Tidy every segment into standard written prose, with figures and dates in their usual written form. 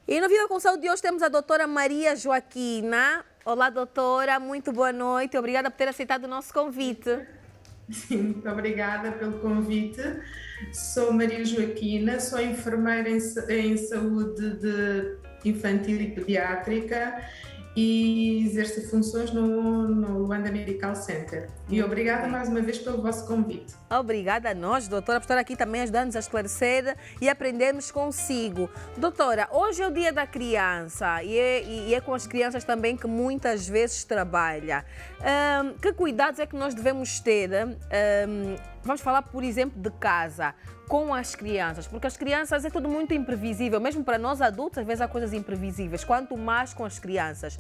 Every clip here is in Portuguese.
E no Viva com Saúde de hoje temos a doutora Maria Joaquina. Olá, doutora, muito boa noite. Obrigada por ter aceitado o nosso convite. Sim, muito obrigada pelo convite. Sou Maria Joaquina, sou enfermeira em saúde infantil e pediátrica e exerço funções no Luanda Medical Center. E obrigada mais uma vez pelo vosso convite. Obrigada a nós, doutora, por estar aqui também ajudando-nos a esclarecer e aprendermos consigo. Doutora, hoje é o Dia da Criança e é com as crianças também que muitas vezes trabalha. Que cuidados é que nós devemos ter? Vamos falar, por exemplo, de casa, com as crianças, porque as crianças é tudo muito imprevisível, mesmo para nós adultos, às vezes há coisas imprevisíveis, quanto mais com as crianças.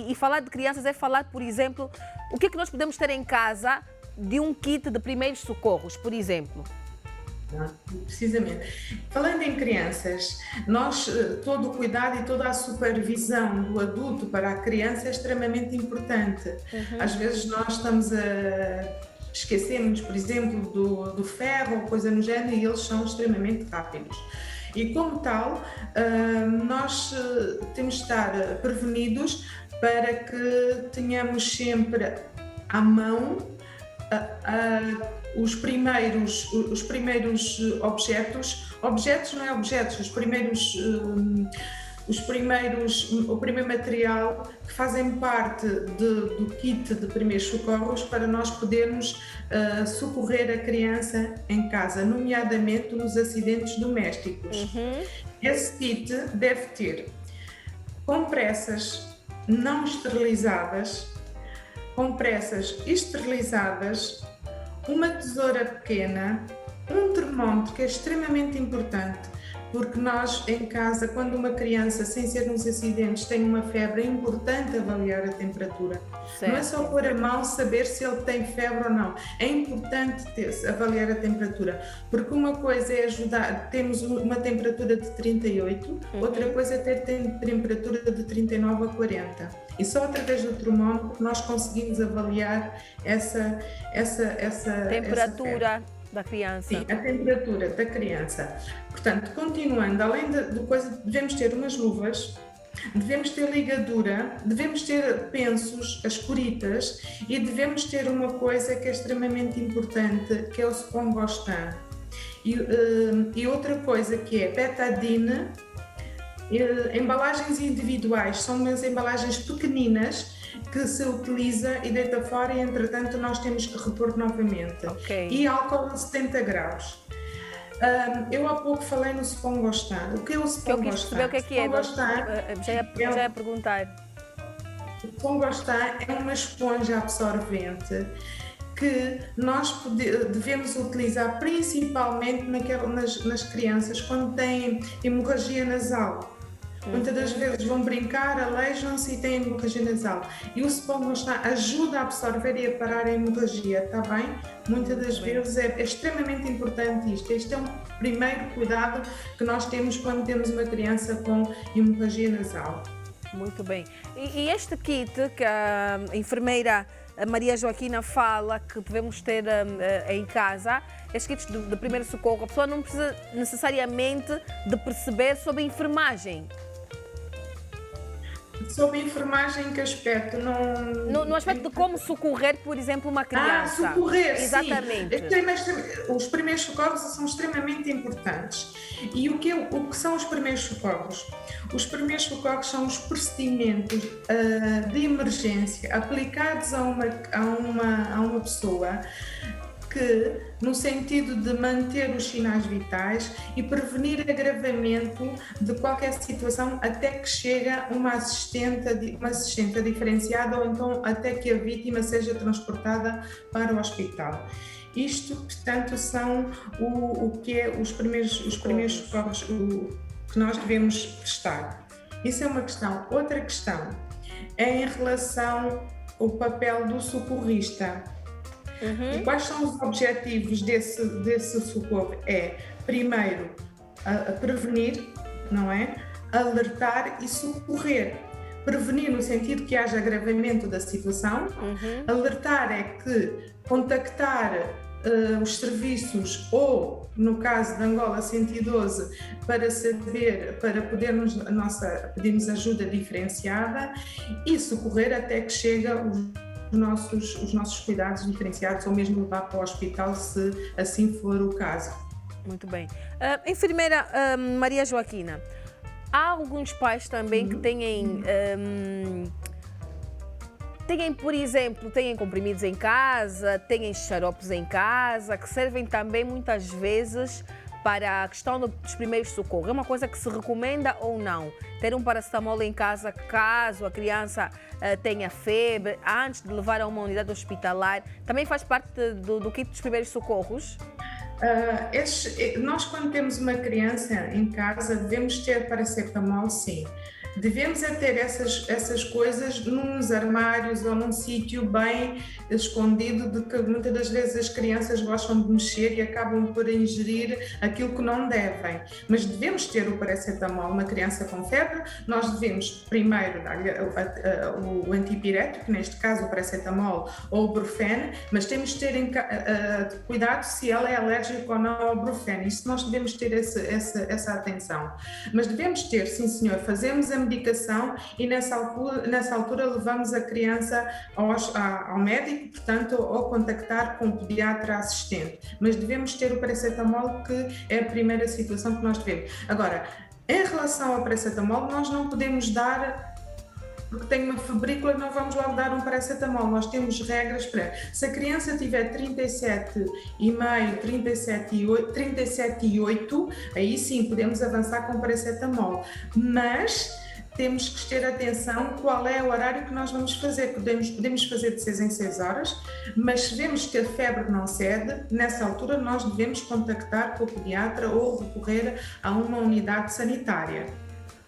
E falar de crianças é falar, por exemplo, o que é que nós podemos ter em casa de um kit de primeiros socorros, por exemplo. Precisamente. Falando em crianças, todo o cuidado e toda a supervisão do adulto para a criança é extremamente importante. Às vezes nós esquecemos, por exemplo, do ferro ou coisa no género e eles são extremamente rápidos. E como tal, nós temos de estar prevenidos para que tenhamos sempre à mão os primeiros objetos, não é objetos, o primeiro material que fazem parte do kit de primeiros socorros para nós podermos socorrer a criança em casa, nomeadamente nos acidentes domésticos. Esse kit deve ter compressas não esterilizadas, compressas esterilizadas, uma tesoura pequena, um termómetro que é extremamente importante, porque nós em casa, quando uma criança, sem ser nos acidentes, tem uma febre, é importante avaliar a temperatura. Certo. Não é só pôr a mão saber se ele tem febre ou não, é importante avaliar a temperatura, porque uma coisa é temos uma temperatura de 38, outra coisa é ter temperatura de 39 a 40. E só através do termómetro nós conseguimos avaliar essa temperatura da criança. Sim, a temperatura da criança. Portanto, continuando, além de coisa, devemos ter umas luvas, devemos ter ligadura, devemos ter pensos, as curitas, e devemos ter uma coisa que é extremamente importante, que é o Spongostan. E outra coisa que é betadine. Embalagens individuais são umas embalagens pequeninas que se utiliza e deita fora e entretanto nós temos que repor novamente. E álcool a 70 graus. Eu há pouco falei no Spongostan. O que é o Spongostan? Eu quis perceber o que é que é, já ia perguntar. O Spongostan é uma esponja absorvente que nós devemos utilizar principalmente nas crianças quando têm hemorragia nasal. Muitas das vezes vão brincar, aleijam-se e têm hemorragia nasal. E o Spongostan ajuda a absorver e a parar a hemorragia, está bem? Muitas das vezes é extremamente importante isto. Este é um primeiro cuidado que nós temos quando temos uma criança com hemorragia nasal. Muito bem. E este kit que a enfermeira Maria Joaquina fala que devemos ter em casa, estes kits de primeiro socorro, a pessoa não precisa necessariamente de perceber sobre a enfermagem. Sobre a enfermagem, em que aspecto? No aspecto de como socorrer, por exemplo, uma criança. Socorrer, exatamente. Sim. Os primeiros socorros são extremamente importantes. E o que são os primeiros socorros? Os primeiros socorros são os procedimentos de emergência aplicados a uma pessoa que, no sentido de manter os sinais vitais e prevenir agravamento de qualquer situação até que chega uma assistente diferenciada ou então até que a vítima seja transportada para o hospital. Isto, portanto, são os primeiros socorros que nós devemos prestar. Isso é uma questão. Outra questão é em relação ao papel do socorrista. E quais são os objetivos desse socorro? Primeiro, prevenir, não é? Alertar e socorrer. Prevenir no sentido que haja agravamento da situação. Alertar é que contactar os serviços ou, no caso de Angola 112, para pedirmos ajuda diferenciada e socorrer até que chega os nossos cuidados diferenciados ou mesmo levar para o hospital se assim for o caso. Muito bem. Enfermeira Maria Joaquina, há alguns pais também que têm, por exemplo, têm comprimidos em casa, têm xaropes em casa, que servem também muitas vezes para a questão dos primeiros socorros. É uma coisa que se recomenda ou não? Ter um paracetamol em casa caso a criança tenha febre, antes de levar a uma unidade hospitalar, também faz parte do kit dos primeiros socorros? Nós, quando temos uma criança em casa, devemos ter paracetamol, sim. Devemos é ter essas coisas nos armários ou num sítio bem escondido, de que muitas das vezes as crianças gostam de mexer e acabam por ingerir aquilo que não devem. Mas devemos ter o paracetamol. Uma criança com febre, nós devemos primeiro dar-lhe o antipirético, neste caso o paracetamol ou o Brufen, mas temos de ter cuidado se ela é alérgica ou não ao Brufen. Isso nós devemos ter essa atenção. Mas devemos ter, sim senhor, fazemos a medicação e nessa altura levamos a criança ao médico, portanto, ou contactar com o pediatra assistente. Mas devemos ter o paracetamol, que é a primeira situação que nós devemos. Agora, em relação ao paracetamol, nós não podemos dar, porque tem uma febrícula, não vamos logo dar um paracetamol. Nós temos regras para... Se a criança tiver 37,5, 37,8, aí sim podemos avançar com paracetamol. Mas temos que ter atenção qual é o horário que nós vamos fazer. Podemos fazer de 6 em 6 horas, mas se vemos que a febre não cede, nessa altura nós devemos contactar com o pediatra ou recorrer a uma unidade sanitária.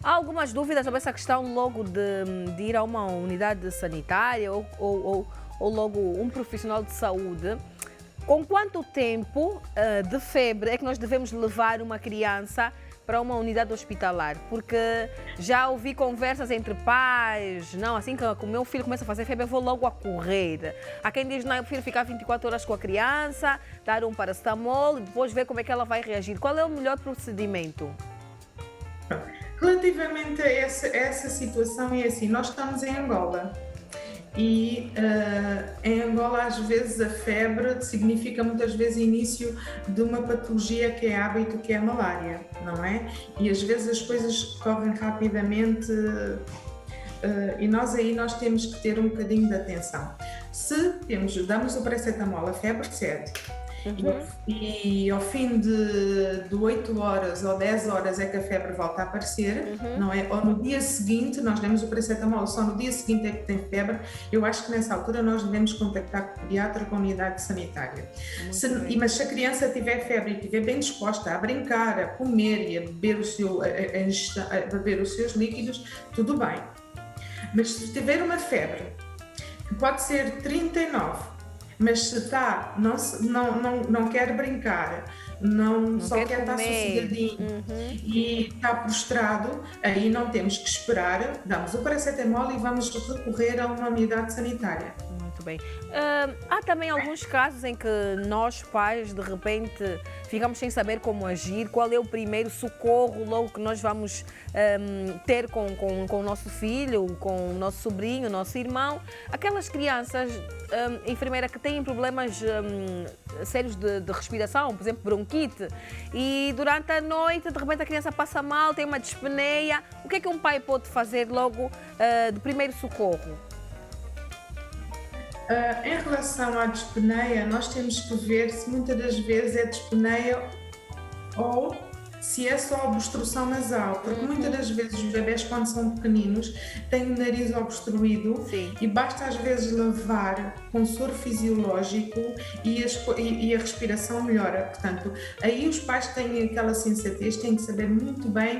Há algumas dúvidas sobre essa questão logo de ir a uma unidade sanitária ou logo um profissional de saúde. Com quanto tempo de febre é que nós devemos levar uma criança para uma unidade hospitalar? Porque já ouvi conversas entre pais, não, assim que o meu filho começa a fazer febre, eu vou logo a correr. Há quem diz, não, eu prefiro ficar 24 horas com a criança, dar um paracetamol e depois ver como é que ela vai reagir. Qual é o melhor procedimento? Relativamente a essa situação, é assim, nós estamos em Angola e em Angola às vezes a febre significa muitas vezes início de uma patologia que é hábito, que é a malária, não é? E às vezes as coisas correm rapidamente e nós temos que ter um bocadinho de atenção. Se damos o paracetamol, a febre cede. E ao fim de 8 horas ou 10 horas é que a febre volta a aparecer, não é? Ou no dia seguinte, nós demos o paracetamol, só no dia seguinte é que tem febre. Eu acho que nessa altura nós devemos contactar com o pediatra, com a unidade sanitária. Mas se a criança tiver febre e estiver bem disposta a brincar, a comer e a beber os seus líquidos, tudo bem. Mas se tiver uma febre, que pode ser 39, mas se não quer brincar, só quer estar sossegadinho e está prostrado, aí não temos que esperar, damos o paracetamol e vamos recorrer a uma unidade sanitária. Muito bem. Há também alguns casos em que nós, pais, de repente, ficamos sem saber como agir, qual é o primeiro socorro logo que nós vamos ter com o nosso filho, com o nosso sobrinho, o nosso irmão. Aquelas crianças, enfermeira, que têm problemas sérios de respiração, por exemplo, bronquite, e durante a noite, de repente, a criança passa mal, tem uma dispneia. O que é que um pai pode fazer logo de primeiro socorro? Em relação à dispneia, nós temos que ver se muitas das vezes é dispneia ou se é só obstrução nasal, porque muitas das vezes os bebés, quando são pequeninos, têm o nariz obstruído. Sim. E basta às vezes levar com soro fisiológico e a respiração melhora. Portanto, aí os pais têm aquela sensatez, têm que saber muito bem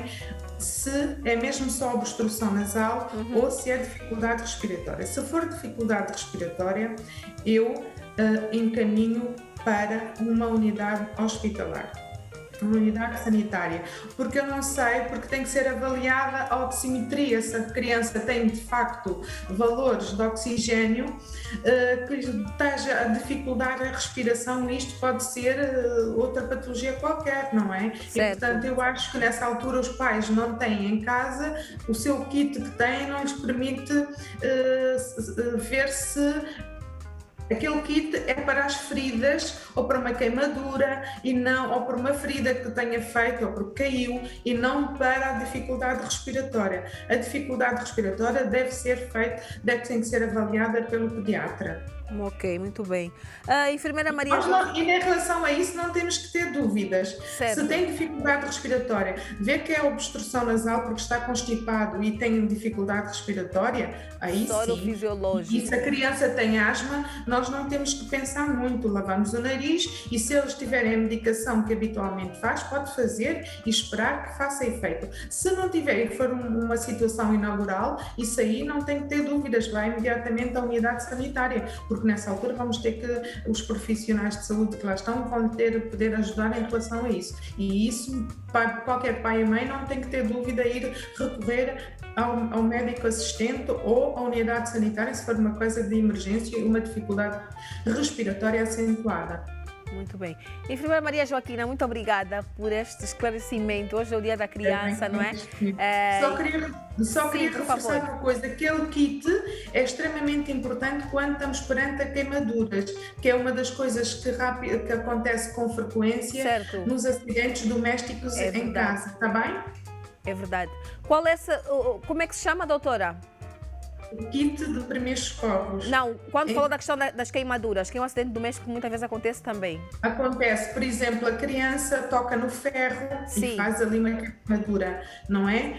se é mesmo só obstrução nasal ou se é dificuldade respiratória. Se for dificuldade respiratória, eu encaminho para uma unidade hospitalar. Uma unidade sanitária, porque eu não sei, porque tem que ser avaliada a oximetria, se a criança tem de facto valores de oxigênio que lhe esteja a dificultar a respiração, isto pode ser outra patologia qualquer, não é? Certo. E portanto eu acho que nessa altura os pais não têm em casa, o seu kit que têm não lhes permite ver se aquele kit é para as feridas ou para uma queimadura e não, ou para uma ferida que tenha feito ou porque caiu e não para a dificuldade respiratória. A dificuldade respiratória deve ter que ser avaliada pelo pediatra. Ok, muito bem. Enfermeira Maria E em relação a isso não temos que ter dúvidas. Certo. Se tem dificuldade respiratória, vê que é obstrução nasal porque está constipado e tem dificuldade respiratória, aí Soro sim. fisiológico. E se a criança tem asma, nós não temos que pensar muito, lavamos o nariz e se eles tiverem a medicação que habitualmente faz, pode fazer e esperar que faça efeito. Se não tiver e for uma situação inaugural, isso aí não tem que ter dúvidas, vai imediatamente à unidade sanitária, porque nessa altura vamos ter que, os profissionais de saúde que lá estão vão poder ajudar em relação a isso. E isso, qualquer pai e mãe não tem que ter dúvida ir recorrer ao médico assistente ou à unidade sanitária se for uma coisa de emergência e uma dificuldade respiratória acentuada. Muito bem. Enfermeira Maria Joaquina, muito obrigada por este esclarecimento. Hoje é o Dia da Criança, não é? Só queria por reforçar favor. uma coisa, aquele kit é extremamente importante quando estamos perante a queimaduras, que é uma das coisas que acontece com frequência Certo. nos acidentes domésticos É em verdade. casa, está bem? É verdade. Como é que se chama, doutora? O kit de primeiros socorros. Não, quando falou da questão das queimaduras, que é um acidente doméstico que muitas vezes acontece também. Acontece, por exemplo, a criança toca no ferro Sim. e faz ali uma queimadura, não é?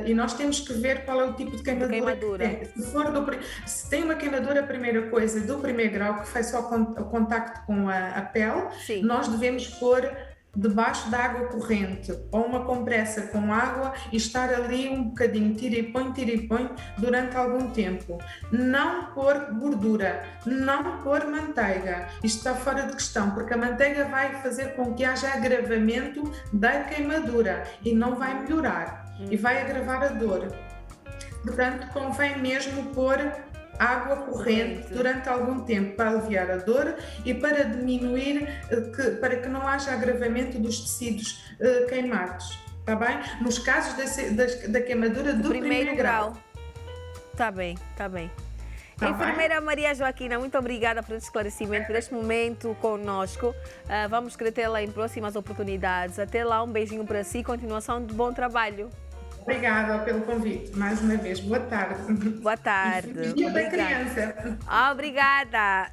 E nós temos que ver qual é o tipo de queimadura. Que tem. Se tem uma queimadura, a primeira coisa, do primeiro grau, que faz só o contacto com a pele, Sim. nós devemos pôr debaixo da água corrente ou uma compressa com água e estar ali um bocadinho, tira e põe durante algum tempo. Não pôr gordura, não pôr manteiga. Isto está fora de questão, porque a manteiga vai fazer com que haja agravamento da queimadura e não vai melhorar e vai agravar a dor. Portanto, convém mesmo pôr água corrente durante algum tempo para aliviar a dor e para diminuir, para que não haja agravamento dos tecidos queimados, está bem? Nos casos da queimadura do primeiro grau. Está bem, está bem. Tá Enfermeira Maria Joaquina, muito obrigada por este esclarecimento, por este momento conosco. Vamos querer tê-la em próximas oportunidades. Até lá, um beijinho para si, continuação de bom trabalho. Obrigada pelo convite, mais uma vez. Boa tarde. Boa tarde. Dia da criança. Obrigada.